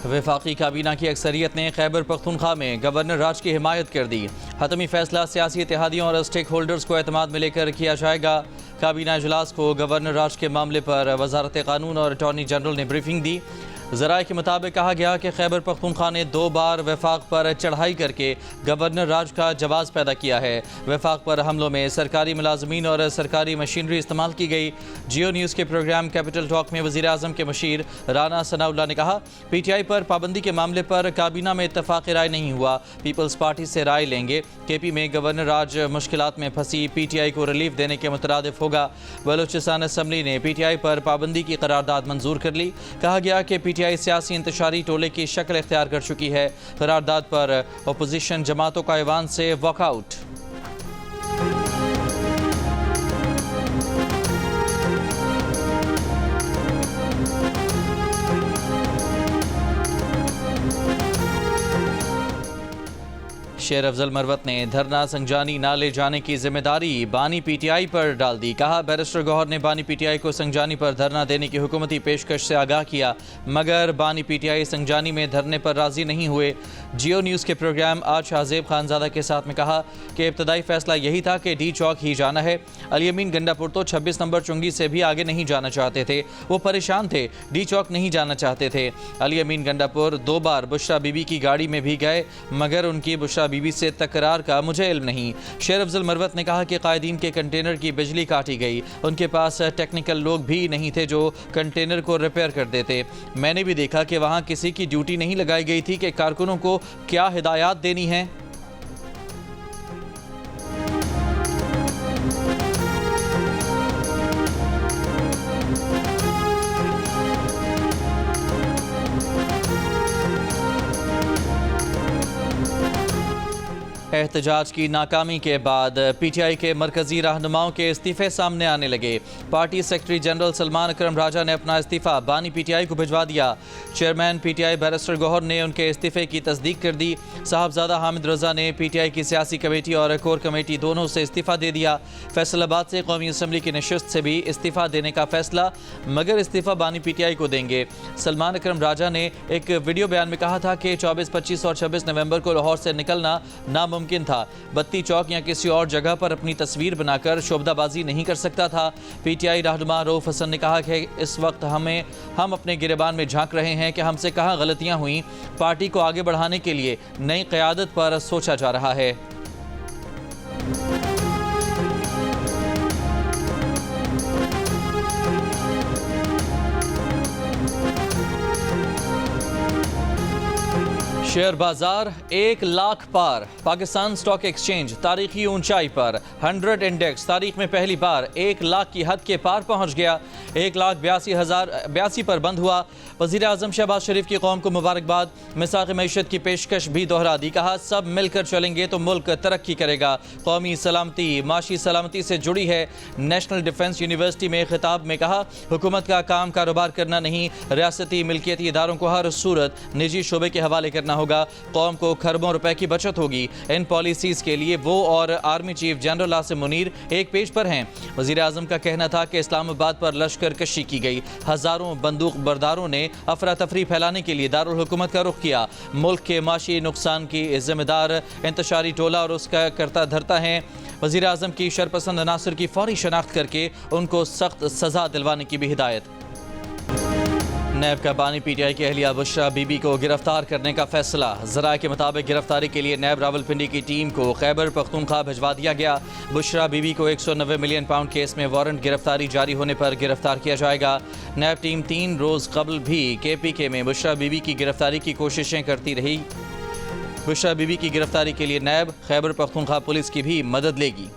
वफाकी काबीना की अक्सरियत ने खैबर पख्तूनख्वा में गवर्नर राज की हिमायत कर दी। हतमी फैसला सियासी इत्तेहादियों और स्टेक होल्डर्स को एतमाद में लेकर किया जाएगा। काबीना इजलास को गवर्नर राज के मामले पर वजारत कानून और अटॉर्नी जनरल ने ब्रीफिंग दी। ज़राए के मुताबिक कहा गया कि खैबर पख्तूनख्वा ने 2 बार वफाक पर चढ़ाई करके गवर्नर राज का जवाब पैदा किया है। वफाक पर हमलों में सरकारी मुलाजमीन और सरकारी मशीनरी इस्तेमाल की गई। जियो न्यूज़ के प्रोग्राम कैपिटल टॉक में वज़ीर आज़म के मशीर राना सनाउल्लाह ने कहा, PTI पर पाबंदी के मामले पर काबीना में इत्तफाक़ राय नहीं हुआ, पीपल्स पार्टी से राय लेंगे। KP में गवर्नर राज मुश्किलात में फंसी PTI को रिलीफ देने के मुतरादिफ होगा। बलूचिस्तान असम्बली ने PTI पर पाबंदी की करारदाद मंजूर कर ली। कहा गया कि PTI सियासी इंतशारी टोले की शक्ल इख्तियार कर चुकी है। करारदाद पर अपोजिशन जमातों का ऐवान से वॉकआउट। शेर अफजल मरवत ने धरना संजानी ना ले जाने की जिम्मेदारी बानी PTI पर डाल दी। कहा, बैरिस्टर गौहर ने बानी PTI को संजानी पर धरना देने की हुकूमती पेशकश से आगाह किया, मगर बानी PTI संजानी में धरने पर राजी नहीं हुए। जियो न्यूज़ के प्रोग्राम आज शाहजेब खानजादा के साथ में कहा कि इब्तदाई फैसला यही था कि D चौक ही जाना है। अली अमीन गंडापुर तो 26 नंबर चुंगी से भी आगे नहीं जाना चाहते थे, वो परेशान थे, D चौक नहीं जाना चाहते थे। अली अमीन गंडापुर 2 बार बुशरा बीबी की गाड़ी में भी गए, मगर उनकी बुशरा बीबी से तकरार का मुझे इल्म नहीं। शेर अफजल मरवत ने कहा कि कायदीन के कंटेनर की बिजली काटी गई, उनके पास टेक्निकल लोग भी नहीं थे जो कंटेनर को रिपेयर कर देते। मैंने भी देखा कि वहां किसी की ड्यूटी नहीं लगाई गई थी कि कारकुनों को क्या हिदायत देनी है। एहतजाज की नाकामी के बाद PTI के मरकजी रहनुमाओं के इस्तीफे सामने आने लगे। पार्टी सेक्रेटरी जनरल सलमान अकरम राजा ने अपना इस्तीफा बानी PTI को भिजवा दिया। चेयरमैन PTI बैरिस्टर गौहर ने उनके इस्तीफे की तस्दीक कर दी। साहबजादा हामिद रजा ने PTI की सियासी कमेटी और कोर कमेटी दोनों से इस्तीफा दे दिया। फैसलाबाद से कौमी असम्बली की नशिस्त से भी इस्तीफा देने का फैसला, मगर इस्तीफा बानी PTI को देंगे। सलमान अकरम राजा ने एक वीडियो बयान में कहा था कि 24, 25 और 26 नवंबर को लाहौर से निकलना नामुमकिन था। बत्ती चौक या किसी और जगह पर अपनी तस्वीर बनाकर शोबदाबाजी नहीं कर सकता था। PTI रहनुमा रऊफ हसन ने कहा कि इस वक्त हम अपने गिरेबान में झांक रहे हैं कि हमसे कहाँ गलतियां हुई। पार्टी को आगे बढ़ाने के लिए नई क़यादत पर सोचा जा रहा है। शेयर बाजार 1 लाख पार। पाकिस्तान स्टॉक एक्सचेंज तारीखी ऊंचाई पर। 100 इंडेक्स तारीख में पहली बार 1 लाख की हद के पार पहुंच गया। 1,82,082 पर बंद हुआ। वज़ीर आज़म शहबाज शरीफ की कौम को मुबारकबाद। मिसाक़ मईशत की पेशकश भी दोहरा दी। कहा, सब मिलकर चलेंगे तो मुल्क तरक्की करेगा। कौमी सलामती माशी सलामती से जुड़ी है। नेशनल डिफेंस यूनिवर्सिटी में खिताब में कहा, हुकूमत का काम कारोबार करना नहीं, रियासती मिल्कियती इदारों को हर सूरत निजी शोबे के हवाले करना होगा। कौम को खरबों रुपए की बचत होगी। इन पॉलिसीज के लिए वो और army chief general Asim Munir एक पेज पर हैं। वज़ीर आज़म का कहना था कि इस्लामाबाद पर लश्कर कशी की गई। हज़ारों बंदूक बरदारों ने अफरा तफरी फैलाने के लिए दारुल हुकूमत का रुख किया। मुल्क के माशी नुकसान की जिम्मेदार इंतशारी टोला और उसका करता धरता है। वज़ीर आज़म की शरपसंद अनासर की फौरी शनाख्त करके उनको सख्त सज़ा दिलवाने की भी हिदायत। नैब का बानी PTI की अहलिया बुशरा बीबी को गिरफ्तार करने का फैसला। ज़राए के मुताबिक गिरफ्तारी के लिए नैब रावलपिंडी की टीम को खैबर पख्तूनख्वा भिजवा दिया गया। बुशरा बीबी को 190 मिलियन पाउंड केस में वारंट गिरफ्तारी जारी होने पर गिरफ्तार किया जाएगा। नैब टीम 3 रोज़ कबल भी KPK में बुशरा बीबी की गिरफ्तारी की कोशिशें करती रही। बुशरा बीबी की गिरफ्तारी के लिए नैब खैबर पख्तूनख्वा पुलिस की भी मदद लेगी।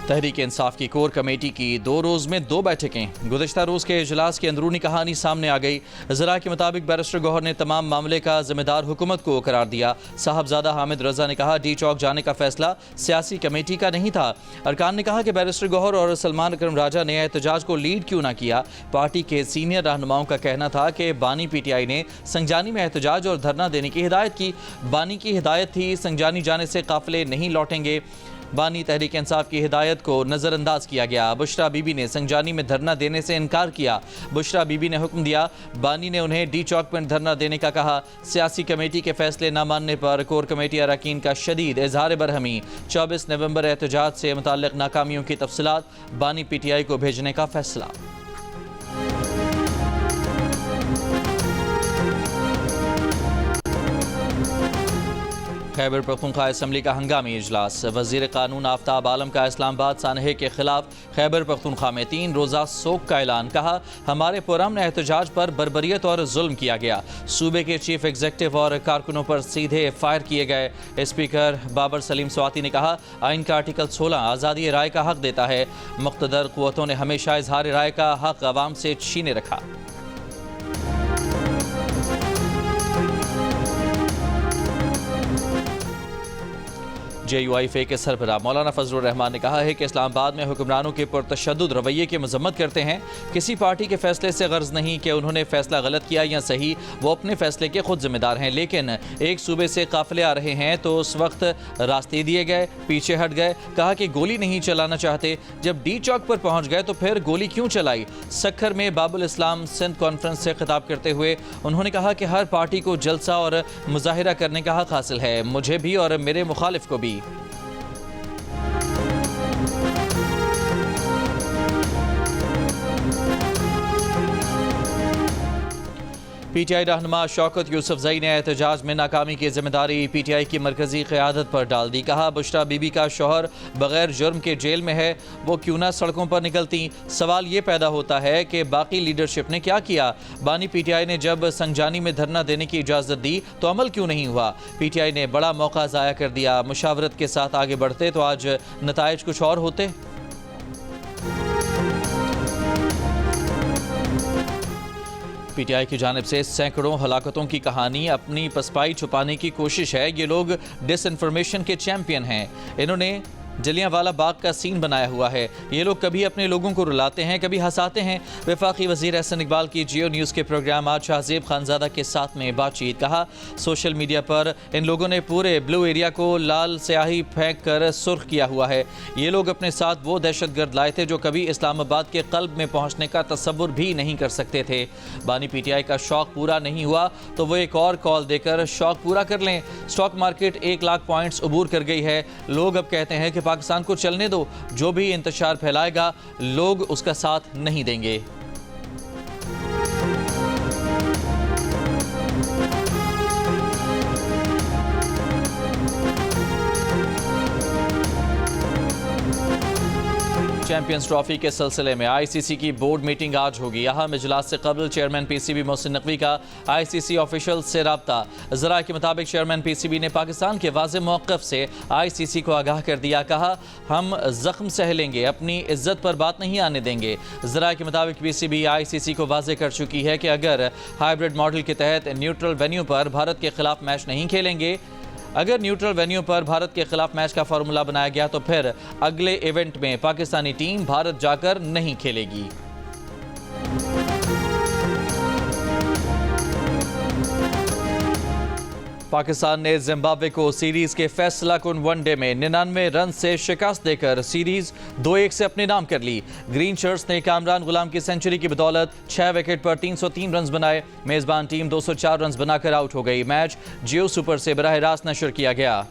तहरीक इंसाफ की कोर कमेटी की 2 रोज़ में 2 बैठकें। गुज़िश्ता रोज़ के इजलास की अंदरूनी कहानी सामने आ गई। ज़रा के मुताबिक बैरिस्टर गौहर ने तमाम मामले का जिम्मेदार हुकूमत को करार दिया। साहबजादा हामिद रजा ने कहा, D चौक जाने का फैसला सियासी कमेटी का नहीं था। अरकान ने कहा कि बैरिस्टर गौहर और सलमान अकरम राजा ने एहतजाज को लीड क्यों ना किया। पार्टी के सीनियर रहनुमाओं का कहना था कि बानी PTI ने संजानी में एहतजाज और धरना देने की हिदायत की। बानी की हिदायत थी संजानी जाने से काफिले नहीं लौटेंगे। बानी तहरीक इंसाफ की हिदायत को नज़रअंदाज किया गया। बुशरा बीबी ने संजानी में धरना देने से इनकार किया। बुशरा बीबी ने हुक्म दिया, बानी ने उन्हें डी चौक पर धरना देने का कहा। सियासी कमेटी के फैसले न मानने पर कोर कमेटी अरकान का शदीद इजहार बरहमी। 24 नवंबर एहतजाज से मुताल्लिक नाकामियों की तफसीलात बानी PTI को भेजने का फैसला। खैबर पख्तूनख्वा असम्बली का हंगामी इजलास। वजीर कानून आफ्ताब आलम का इस्लामाबाद सानहे के खिलाफ खैबर पख्तूनख्वा में 3 रोज़ा सोग का ऐलान। कहा, हमारे पुरअमन एहतजाज पर बर्बरियत और जुल्म किया गया। सूबे के चीफ एग्जीक्यूटिव और कारकुनों पर सीधे फायर किए गए। स्पीकर बाबर सलीम स्वाति ने कहा, आइन का आर्टिकल 16 आज़ादी राय का हक देता है। मुक़्तदर क़ुव्वतों ने हमेशा इजहार राय का हक अवाम से छीने रखा। JUIFA के सरबराह मौलाना फजलुर रहमान ने कहा है कि इस्लामाबाद में हुक्मरानों के पुरतशद्दुद रवैये की मजम्मत करते हैं। किसी पार्टी के फैसले से गर्ज नहीं कि उन्होंने फैसला गलत किया या सही, वो अपने फैसले के खुद जिम्मेदार हैं। लेकिन एक सूबे से काफिले आ रहे हैं तो उस वक्त रास्ते दिए गए, पीछे हट गए। कहा कि गोली नहीं चलाना चाहते, जब डी चौक पर पहुंच गए तो फिर गोली क्यों चलाई। सखर में बाबुल इस्लाम सिंध कॉन्फ्रेंस से खिताब करते हुए उन्होंने कहा कि हर पार्टी को जलसा और मुजाहिरा करने का हक हासिल है, मुझे भी और मेरे मुखालिफ को भी। PTI रहनुमा शौकत यूसुफजई ने एहतजाज में नाकामी की जिम्मेदारी PTI की मरकजी क़यादत पर डाल दी। कहा, बुशरा बीबी का शौहर बगैर जुर्म के जेल में है, वो क्यों ना सड़कों पर निकलती। सवाल ये पैदा होता है कि बाकी लीडरशिप ने क्या किया। बानी PTI ने जब संजानी में धरना देने की इजाज़त दी तो अमल क्यों नहीं हुआ। PTI ने बड़ा मौका ज़ाया कर दिया। मुशावरत के साथ आगे बढ़ते तो आज नताइज कुछ और होते। PTI की जानिब से सैकड़ों हलाकतों की कहानी अपनी पसपाई छुपाने की कोशिश है। ये लोग डिसइंफॉर्मेशन के चैंपियन हैं। इन्होंने जलियांवाला बाग का सीन बनाया हुआ है। ये लोग कभी अपने लोगों को रुलाते हैं, कभी हंसाते हैं। वफाकी वजीर एहसन इकबाल की जियो न्यूज़ के प्रोग्राम आज शाहजेब खानजादा के साथ में बातचीत। कहा, सोशल मीडिया पर इन लोगों ने पूरे ब्लू एरिया को लाल स्याही फेंक कर सुर्ख किया हुआ है। ये लोग अपने साथ वो दहशतगर्द लाए थे जो कभी इस्लामाबाद के कल्ब में पहुँचने का तसव्वुर भी नहीं कर सकते थे। बानी PTI का शौक पूरा नहीं हुआ तो वो एक और कॉल देकर शौक पूरा कर लें। स्टॉक मार्केट 1 लाख पॉइंट्स अबूर कर गई है। लोग अब कहते हैं कि पाकिस्तान को चलने दो, जो भी इंतशार फैलाएगा लोग उसका साथ नहीं देंगे। चैंपियंस ट्रॉफी के सिलसिले में ICC की बोर्ड मीटिंग आज होगी। अहम इजलास से कबल चेयरमैन PCB मोहसिन नकवी का ICC ऑफिशियल से रब्ता। ज़रा के मुताबिक चेयरमैन PCB ने पाकिस्तान के वाज़ेह मौक़िफ़ से ICC को आगाह कर दिया। कहा, हम ज़ख्म सह लेंगे, अपनी इज्जत पर बात नहीं आने देंगे। ज़रा के मुताबिक PCB ICC को वाज़ेह कर चुकी है कि अगर हाइब्रिड मॉडल के तहत न्यूट्रल वेन्यू पर भारत के खिलाफ मैच नहीं खेलेंगे, अगर न्यूट्रल वेन्यू पर भारत के खिलाफ मैच का फार्मूला बनाया गया तो फिर अगले इवेंट में पाकिस्तानी टीम भारत जाकर नहीं खेलेगी। पाकिस्तान ने जिम्बाब्वे को सीरीज के फैसला कुन वनडे में 99 रन से शिकस्त देकर सीरीज 2-1 से अपने नाम कर ली। ग्रीन शर्ट्स ने कामरान गुलाम की सेंचुरी की बदौलत 6 विकेट पर 303 रन बनाए। मेजबान टीम 204 रन बनाकर आउट हो गई। मैच जियो सुपर से बराह रास्त नशर किया गया।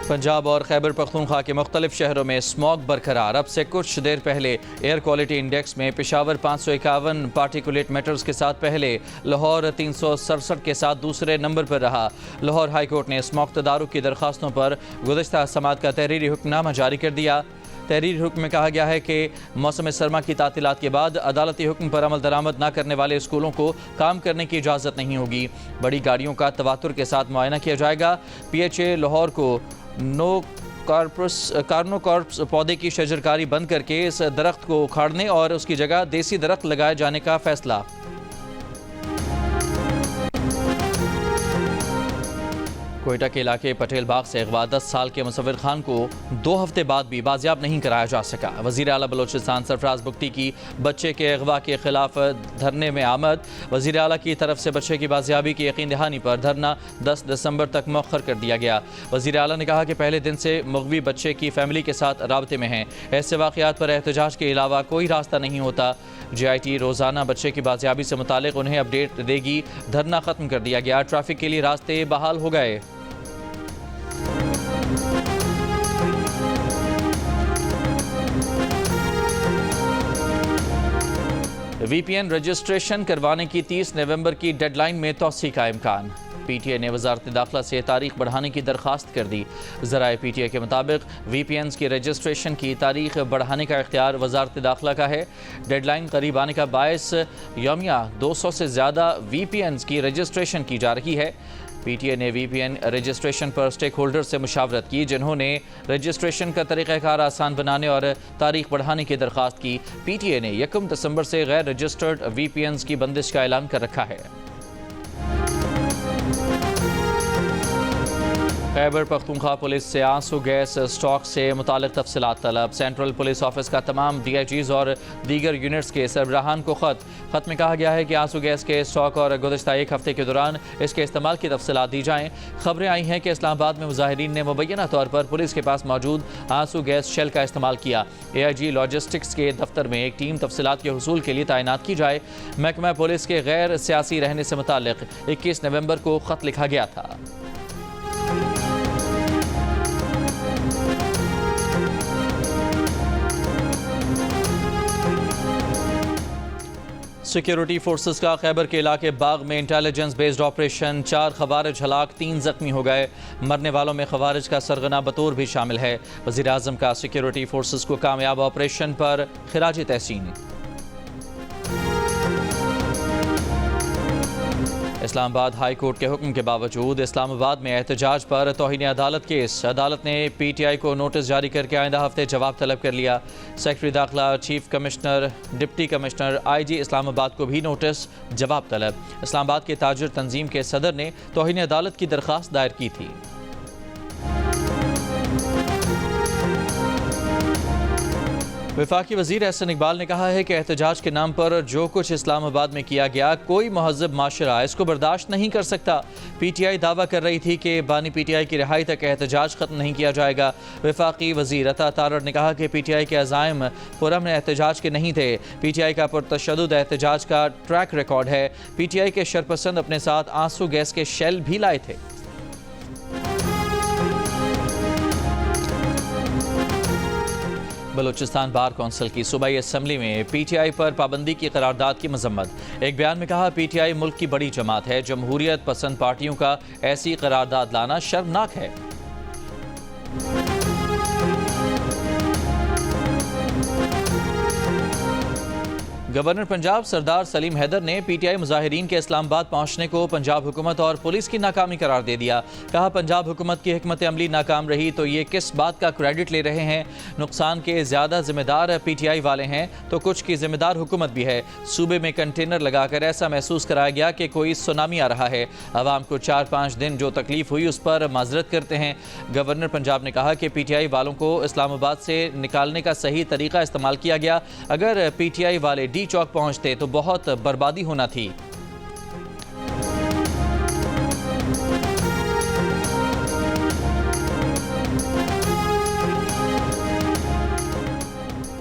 पंजाब और खैबर पख्तूनख्वा के मुख्तलिफ शहरों में स्मॉग बरकरार। अब से कुछ देर पहले एयर क्वालिटी इंडेक्स में पेशावर 551 पार्टिकुलेट मैटर्स के साथ पहले, लाहौर 367 के साथ दूसरे नंबर पर रहा। लाहौर हाई कोर्ट ने स्मॉग तदारुक की दरखास्तों पर गुज़िश्ता समात का तहरीरी हुक्मनामा जारी कर दिया। तहरीर हुक्म में कहा गया है कि मौसम सरमा की तातीलात के बाद अदालती हुक्म पर अमल दरामद न करने वाले स्कूलों को काम करने की इजाज़त नहीं होगी। बड़ी गाड़ियों का तवातुर के साथ मुआयना किया जाएगा। PHA लाहौर को कार्नोकॉर्प्स पौधे की शजरकारी बंद करके इस दरख्त को उखाड़ने और उसकी जगह देसी दरख्त लगाए जाने का फैसला। कोयटा के इलाके पटेल बाग से अगवा 10 साल के मुसव्विर खान को 2 हफ्ते बाद भी बाजियाब नहीं कराया जा सका। वज़ीर आला बलोचिस्तान सरफराज बुख्ती की बच्चे के अगवा के खिलाफ धरने में आमद। वज़ीर आला की तरफ से बच्चे की बाजियाबी की यकीन दहानी पर धरना 10 दिसंबर तक मौखर कर दिया गया। वज़ीर आला ने कहा कि पहले दिन से मुग़वी बच्चे की फैमिली के साथ राब्ते में हैं। ऐसे वाक़यात पर एहतजाज के अलावा कोई रास्ता नहीं होता। JIT रोज़ाना बच्चे की बाजियाबी से मुतालिक उन्हें अपडेट देगी। धरना ख़त्म कर दिया गया। ट्रैफिक के लिए रास्ते बहाल हो गए। VPN रजिस्ट्रेशन करवाने की 30 नवंबर की डेडलाइन में तौसी का इम्कान। PTI ने वज़ारत दाखिला से तारीख बढ़ाने की दरख्वास्त कर दी। ज़राए PTI के मुताबिक VPNs की रजिस्ट्रेशन की तारीख बढ़ाने का इख्तियार वज़ारत दाखिला का है। डेडलाइन करीब आने का बायस यौमिया 200 से ज़्यादा VPNs की रजिस्ट्रेशन की जा रही है। PTI ने VPN रजिस्ट्रेशन पर स्टेक होल्डर से मुशावरत की, जिन्होंने रजिस्ट्रेशन का तरीक़ाकार आसान बनाने और तारीख बढ़ाने की दरख्वास्त की। PTI ने 1 दिसंबर से गैर रजिस्टर्ड VPNs की बंदिश का ऐलान कर रखा है। खैबर पख्तूनख्वा पुलिस से आंसू गैस स्टॉक से मुतालिक तफसीलात तलब। सेंट्रल पुलिस ऑफिस का तमाम DIGs और दीगर यूनिट्स के सरबराहान को ख़त में कहा गया है कि आंसू गैस के स्टॉक और गुज़श्ता एक हफ्ते के दौरान इसके इस्तेमाल की तफसीलात दी जाएँ। खबरें आई हैं कि इस्लामाबाद में मुजाहिरीन ने मुबैना तौर पर पुलिस के पास मौजूद आंसू गैस शेल का इस्तेमाल किया। AIG लॉजिस्टिक्स के दफ्तर में एक टीम तफसीलात के हुसूल के लिए तैनात की जाए। महकमा पुलिस के गैर सियासी रहने से मुतालिक 21 नवंबर को ख़त लिखा गया था। सिक्योरिटी फोर्सेस का खैबर के इलाके बाग में इंटेलिजेंस बेस्ड ऑपरेशन। 4 खवारिज हलाक, 3 जख्मी हो गए। मरने वालों में खवारिज का सरगना बतौर भी शामिल है। वज़ीर आज़म का सिक्योरिटी फोर्सेस को कामयाब ऑपरेशन पर खिराज तहसीन। इस्लामाबाद हाई कोर्ट के हुक्म के बावजूद इस्लामाबाद में एहतजाज पर तौहीन अदालत केस। अदालत ने PTI को नोटिस जारी करके आइंदा हफ्ते जवाब तलब कर लिया। सेक्रेटरी दाखिला, chief commissioner, deputy commissioner, IG Islamabad को भी नोटिस जवाब तलब। इस्लामाबाद के ताजिर तंजीम के सदर ने तौहीन अदालत की दरख्वास्त दायर की थी। वफाकी वज़ीर एहसन इकबाल ने कहा है कि एहतजाज के नाम पर जो कुछ इस्लामाबाद में किया गया, कोई महज़ब माशरा इसको बर्दाश्त नहीं कर सकता। PTI दावा कर रही थी कि बानी PTI की रिहाई तक एहतजाज ख़त्म नहीं किया जाएगा। वफाकी वज़ीर अता तारड़ ने कहा कि PTI के अज़ाइम पुरअमन एहतजाज के नहीं थे। PTI का पुरतशद्दुद एहतजाज का ट्रैक रिकॉर्ड है। PTI के शरपसंद अपने साथ आंसू गैस के शेल भी लाए थे। बलूचिस्तान बार कौंसिल की सूबाई असम्बली में PTI पर पाबंदी की करारदाद की मजम्मत। एक बयान में कहा, PTI मुल्क की बड़ी जमात है। जमहूरियत पसंद पार्टियों का ऐसी करारदाद लाना शर्मनाक है। गवर्नर पंजाब सरदार सलीम हैदर ने PTI मुजाहिरीन के इस्लामाबाद पहुंचने को पंजाब हुकूमत और पुलिस की नाकामी करार दे दिया। कहा, पंजाब हुकूमत की हिकमत अमली नाकाम रही तो ये किस बात का क्रेडिट ले रहे हैं। नुकसान के ज़्यादा जिम्मेदार PTI वाले हैं तो कुछ की जिम्मेदार हुकूमत भी है। सूबे में कंटेनर लगाकर ऐसा महसूस कराया गया कि कोई सुनामी आ रहा है। आवाम को 4-5 दिन जो तकलीफ हुई उस पर माजरत करते हैं। गवर्नर पंजाब ने कहा कि PTI वालों को इस्लामाबाद से निकालने का सही तरीका इस्तेमाल किया गया। अगर PTI वाले डी चौक पहुंचते तो बहुत बर्बादी होना थी।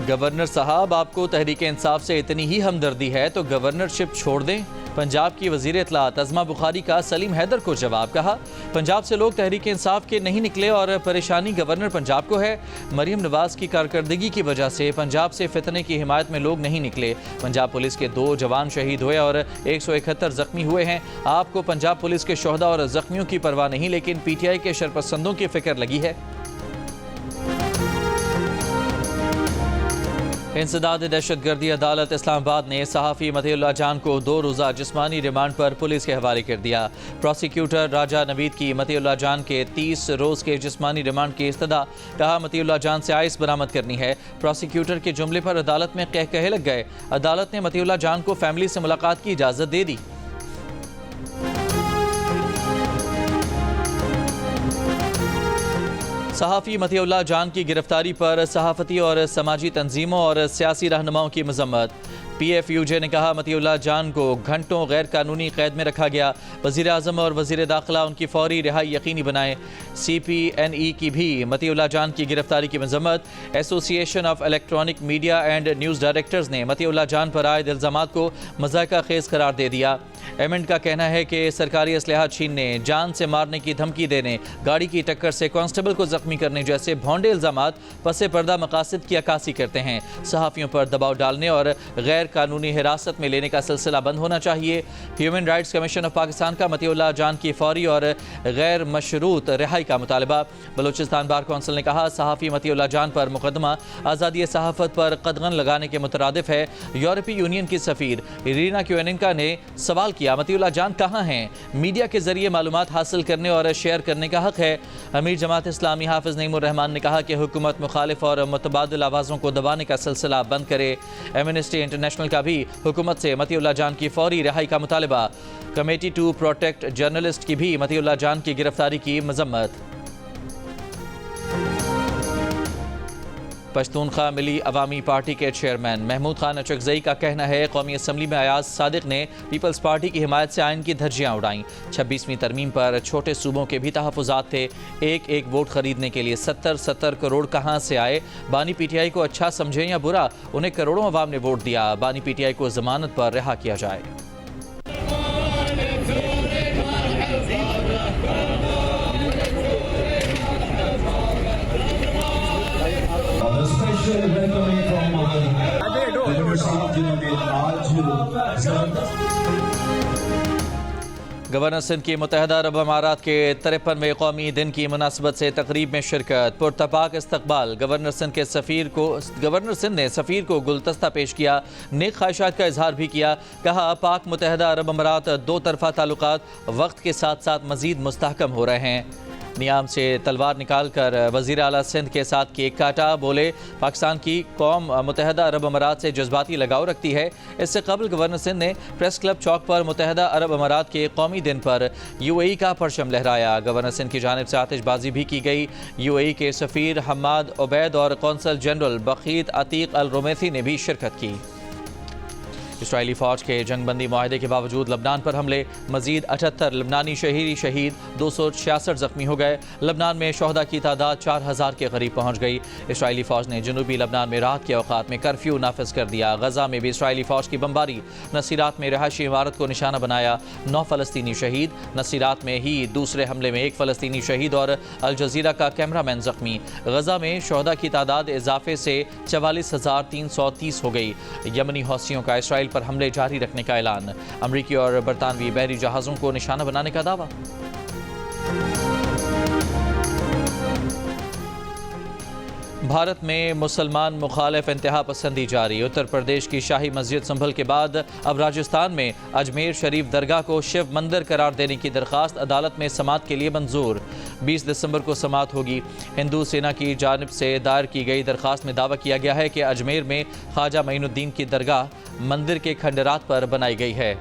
गवर्नर साहब, आपको तहरीक इंसाफ से इतनी ही हमदर्दी है तो गवर्नरशिप छोड़ दें। पंजाब की वज़ीर इत्तलात अज़मा बुखारी का सलीम हैदर को जवाब। कहा, पंजाब से लोग तहरीक इंसाफ के नहीं निकले और परेशानी गवर्नर पंजाब को है। मरीम नवाज की कारकर्दगी की वजह से पंजाब से फितने की हिमायत में लोग नहीं निकले। पंजाब पुलिस के 2 जवान शहीद हुए और 171 जख्मी हुए हैं। आपको पंजाब पुलिस के शोहदा और जख्मियों की परवाह नहीं, लेकिन PTI के शरपसंदों की फिक्र लगी है। इंसदाद दहशतगर्दी अदालत इस्लामाबाद ने सहाफ़ी मतीउल्लाह जान को 2 रोज़ा जिस्मानी रिमांड पर पुलिस के हवाले कर दिया। प्रोसिक्यूटर राजा नवीद की मतीउल्लाह जान के 30 रोज़ के जिस्मानी रिमांड की इस्तदा। कहा, मतीउल्लाह जान से आइस बरामद करनी है। प्रोसिक्यूटर के जुमले पर अदालत में कहकहे लग गए। अदालत ने मतीउल्लाह जान को फैमिली से मुलाकात की इजाज़त दे दी। सहाफ़ी मतीउल्लाह जान की गिरफ्तारी पर सहाफ़ती और समाजी तंजीमों और सियासी रहनुमाओं की मजम्मत। PFUJ ने कहा मतीउल्लाह जान को घंटों गैर कानूनी कैद में रखा गया। वज़ीर आज़म और वज़ीर दाखिला उनकी फौरी रिहाई यकीनी बनाए। CPNE की भी मतीउल्लाह जान की गिरफ्तारी की मजम्मत। Association of electronic media and news directors ने मतीउल्लाह जान पर आए इल्ज़ामात को मज़ाक़ा खेज़ करार दे दिया। एमेंड का कहना है कि सरकारी असलहा छीनने, जान से मारने की धमकी देने, गाड़ी की टक्कर से कांस्टेबल को जख्मी करने जैसे भोंडे इल्ज़ामात पसे पर्दा मकासद की अक्कासी करते हैं। सहाफ़ियों पर दबाव डालने और गैर कानूनी हिरासत में लेने का सिलसिला बंद होना चाहिए। Human rights commission of Pakistan का मतीउल्लाह जान की फौरी और गैर मशरूत रिहाई का मुतालबा। बलूचिस्तान बार कौंसिल ने कहा सहाफ़ी मतीउल्लाह जान पर मुकदमा आज़ादी सहाफ़त पर कदगन लगाने के मुतरादिफ है। यूरोपीय यूनियन की सफ़ीर इरीना क्वेनिका ने सवाल किया मतीउल्लाह जान कहाँ हैं? मीडिया के जरिए मालूमात हासिल करने और शेयर करने का हक है। अमीर जमात इस्लामी हाफिज़ नईमुर रहमान ने कहा कि हुकूमत मुखालिफ और मुतबादिल आवाज़ों को दबाने का सिलसिला बंद करे। एमनेस्टी इंटरनेशनल का भी हुकूमत से मतीउल्लाह जान की फौरी रिहाई का मुतालबा। कमेटी टू प्रोटेक्ट जर्नलिस्ट की भी मतीउल्लाह जान की गिरफ्तारी की मजम्मत। पश्तूनख्वा मिली अवामी पार्टी के चेयरमैन महमूद खान अचकजई का कहना है कौमी असम्बली में अयाज सादिक ने पीपल्स पार्टी की हिमायत से आइन की धज्जियाँ उड़ाईं। 26वीं तरमीम पर छोटे सूबों के भी तहफ़्फ़ुज़ात थे। एक वोट खरीदने के लिए 70 करोड़ कहाँ से आए? बानी PTI को अच्छा समझें या बुरा, उन्हें करोड़ों अवाम ने वोट दिया। बानी PTI को जमानत पर रिहा किया जाए। गवर्नर सिंध की मुत्तहदा अरब अमारात के 53वें कौमी दिन की मुनासबत से तकरीब में शिरकत। पुरतपाक इस्तकबाल। गवर्नर सिंध ने सफ़ीर को गुलदस्ता पेश किया। नेक ख्वाहिशात का इजहार भी किया। कहा पाक मुत्तहदा अरब अमारात दो तरफा ताल्लुकात वक्त के साथ साथ मजीद मुस्तहकम हो रहे हैं। नियाम से तलवार निकाल कर वज़ीर आला सिंध के साथ केक काटा। बोले पाकिस्तान की कौम मुत्तहदा अरब अमारात से जज्बाती लगाव रखती है। इससे कबल गवर्नर सिंध ने प्रेस क्लब चौक पर मुत्तहदा अरब अमारात के कौमी दिन पर UAE का परचम लहराया। गवर्नर सिंध की जानिब से आतिशबाजी भी की गई। UAE के सफ़ीर हम्माद उबैद और कौंसल जनरल बखीत अतीक अल रुमैसी ने भी शिरकत की। इसराइली फ़ौज के जंगबंदी माहदे के बावजूद लबनान पर हमले। मजीद 78 लबनानी शहीद 266 जख्मी हो गए। लबनान में शहदा की तादाद 4000 के करीब पहुँच गई। इसराइली फ़ौज ने जनूबी लबनान में रात के औकात में कर्फ्यू नाफिज कर दिया। गजा में भी इसराइली फ़ौज की बमबारी। नसीरात में रहायशी इमारत को निशाना बनाया। 9 फ़लस्तीनी शहीद। नसीरात में ही दूसरे हमले में 1 फ़लस्तीनी शहीद और अल जज़ीरा का कैमरामैन जख्मी। गजा में शहदा की तादाद इजाफे से 44,330 हो गई। यमनी हौसियों का इसराइल पर हमले जारी रखने का ऐलान। अमरीकी और बरतानवी बहरी जहाज़ों को निशाना बनाने का दावा। भारत में मुसलमान मुखालिफ इंतहा पसंदी जारी। उत्तर प्रदेश की शाही मस्जिद संभल के बाद अब राजस्थान में अजमेर शरीफ दरगाह को शिव मंदिर करार देने की दरख्वास्त अदालत में समाअत के लिए मंजूर। 20 दिसंबर को समाअत होगी। हिंदू सेना की जानिब से दायर की गई दरख्वास्त में दावा किया गया है कि अजमेर में ख्वाजा मोइनुद्दीन की दरगाह मंदिर के खंडरात पर बनाई गई है।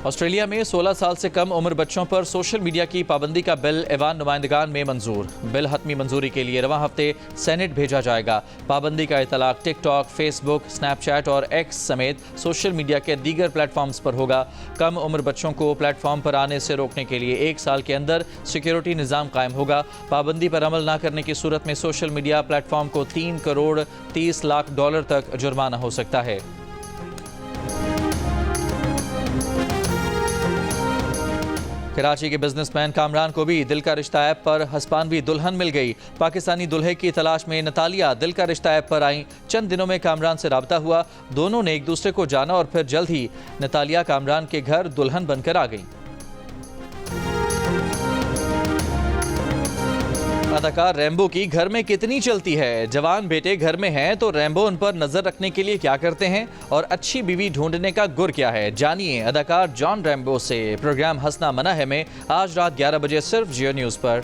ऑस्ट्रेलिया में 16 साल से कम उम्र बच्चों पर सोशल मीडिया की पाबंदी का बिल ऐवान नुमाइंदगान में मंजूर। बिल हतमी मंजूरी के लिए रवां हफ्ते सेनेट भेजा जाएगा। पाबंदी का इतलाक टिकटॉक, फेसबुक, स्नैपचैट और एक्स समेत सोशल मीडिया के दीगर प्लेटफॉर्म्स पर होगा। कम उम्र बच्चों को प्लेटफॉर्म पर आने से रोकने के लिए 1 साल के अंदर सिक्योरिटी निज़ाम कायम होगा। पाबंदी पर अमल न करने की सूरत में सोशल मीडिया प्लेटफॉर्म को $3 करोड़ 30 लाख तक जुर्माना हो सकता है। कराची के बिजनेसमैन कामरान को भी दिल का रिश्ता ऐप पर हस्पानवी दुल्हन मिल गई। पाकिस्तानी दुल्हे की तलाश में नतालिया दिल का रिश्ता ऐप पर आई। चंद दिनों में कामरान से राब्ता हुआ। दोनों ने एक दूसरे को जाना और फिर जल्द ही नतालिया कामरान के घर दुल्हन बनकर आ गई। अदाकार रैम्बो की घर में कितनी चलती है। जवान बेटे घर में हैं तो रैम्बो उन पर नजर रखने के लिए क्या करते हैं और अच्छी बीवी ढूंढने का गुर क्या है, जानिए अदाकार जॉन रैम्बो से। प्रोग्राम हंसना मना है में आज रात 11 बजे सिर्फ जियो न्यूज़ पर।